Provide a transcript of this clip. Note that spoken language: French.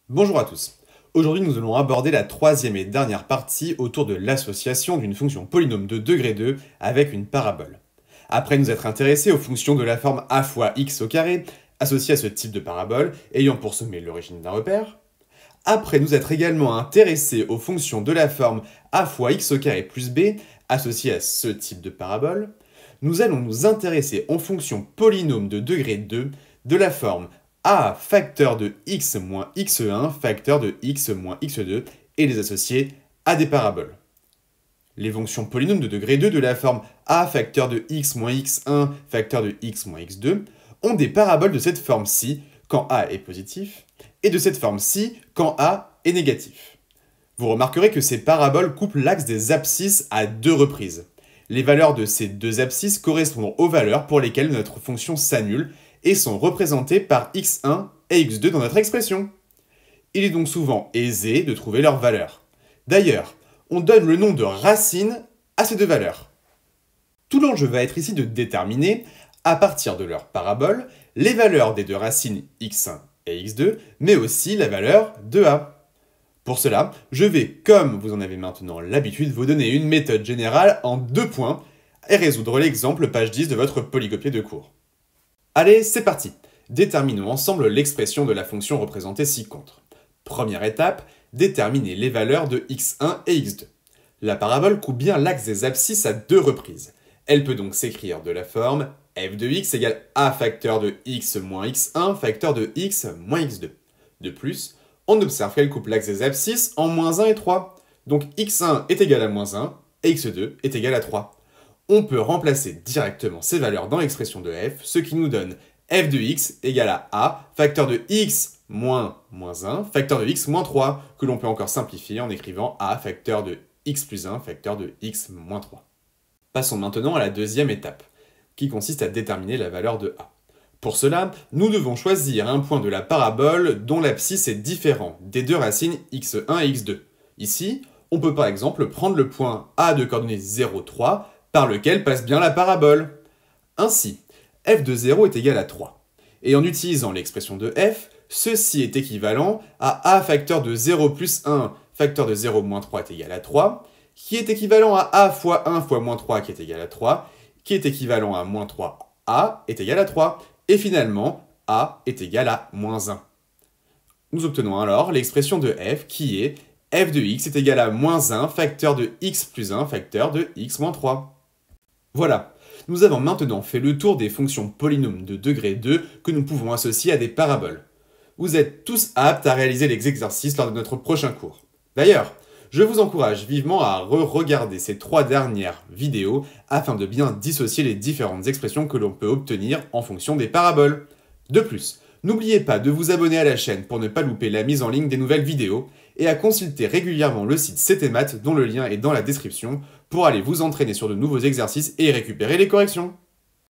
Bonjour à tous. Aujourd'hui, nous allons aborder la troisième et dernière partie autour de l'association d'une fonction polynôme de degré 2 avec une parabole. Après nous être intéressés aux fonctions de la forme a fois x au carré, associées à ce type de parabole, ayant pour sommet l'origine d'un repère. Après nous être également intéressés aux fonctions de la forme a fois x au carré plus b, associées à ce type de parabole, nous allons nous intéresser aux fonctions polynômes de degré 2 de la forme a facteur de x moins x1 facteur de x moins x2 et les associer à des paraboles. Les fonctions polynômes de degré 2 de la forme a facteur de x moins x1 facteur de x moins x2 ont des paraboles de cette forme-ci quand a est positif et de cette forme-ci quand a est négatif. Vous remarquerez que ces paraboles coupent l'axe des abscisses à deux reprises. Les valeurs de ces deux abscisses correspondent aux valeurs pour lesquelles notre fonction s'annule et sont représentées par x1 et x2 dans notre expression. Il est donc souvent aisé de trouver leurs valeurs. D'ailleurs, on donne le nom de racine à ces deux valeurs. Tout l'enjeu va être ici de déterminer, à partir de leur parabole, les valeurs des deux racines x1 et x2, mais aussi la valeur de a. Pour cela, je vais, comme vous en avez maintenant l'habitude, vous donner une méthode générale en 2 points et résoudre l'exemple page 10 de votre polycopier de cours. Allez, c'est parti. Déterminons ensemble l'expression de la fonction représentée ci-contre. Première étape, déterminer les valeurs de x1 et x2. La parabole coupe bien l'axe des abscisses à 2 reprises. Elle peut donc s'écrire de la forme f de x égale a facteur de x moins x1 facteur de x moins x2. De plus, on observe qu'elle coupe l'axe des abscisses en moins 1 et 3. Donc x1 est égal à moins 1 et x2 est égal à 3. On peut remplacer directement ces valeurs dans l'expression de f, ce qui nous donne f de x égale à a facteur de x moins 1 facteur de x moins 3, que l'on peut encore simplifier en écrivant a facteur de x plus 1 facteur de x moins 3. Passons maintenant à la deuxième étape, qui consiste à déterminer la valeur de a. Pour cela, nous devons choisir un point de la parabole dont l'abscisse est différent des deux racines x1 et x2. Ici, on peut par exemple prendre le point a de coordonnées 0, 3, par lequel passe bien la parabole. Ainsi, f de 0 est égal à 3. Et en utilisant l'expression de f, ceci est équivalent à a facteur de 0 plus 1 facteur de 0 moins 3 est égal à 3, qui est équivalent à a fois 1 fois moins 3 qui est égal à 3, qui est équivalent à moins 3a est égal à 3, et finalement, a est égal à moins 1. Nous obtenons alors l'expression de f qui est f de x est égal à moins 1 facteur de x plus 1 facteur de x moins 3. Voilà, nous avons maintenant fait le tour des fonctions polynômes de degré 2 que nous pouvons associer à des paraboles. Vous êtes tous aptes à réaliser les exercices lors de notre prochain cours. D'ailleurs, je vous encourage vivement à re-regarder ces 3 dernières vidéos afin de bien dissocier les différentes expressions que l'on peut obtenir en fonction des paraboles. De plus, n'oubliez pas de vous abonner à la chaîne pour ne pas louper la mise en ligne des nouvelles vidéos et à consulter régulièrement le site CTMath dont le lien est dans la description pour aller vous entraîner sur de nouveaux exercices et récupérer les corrections.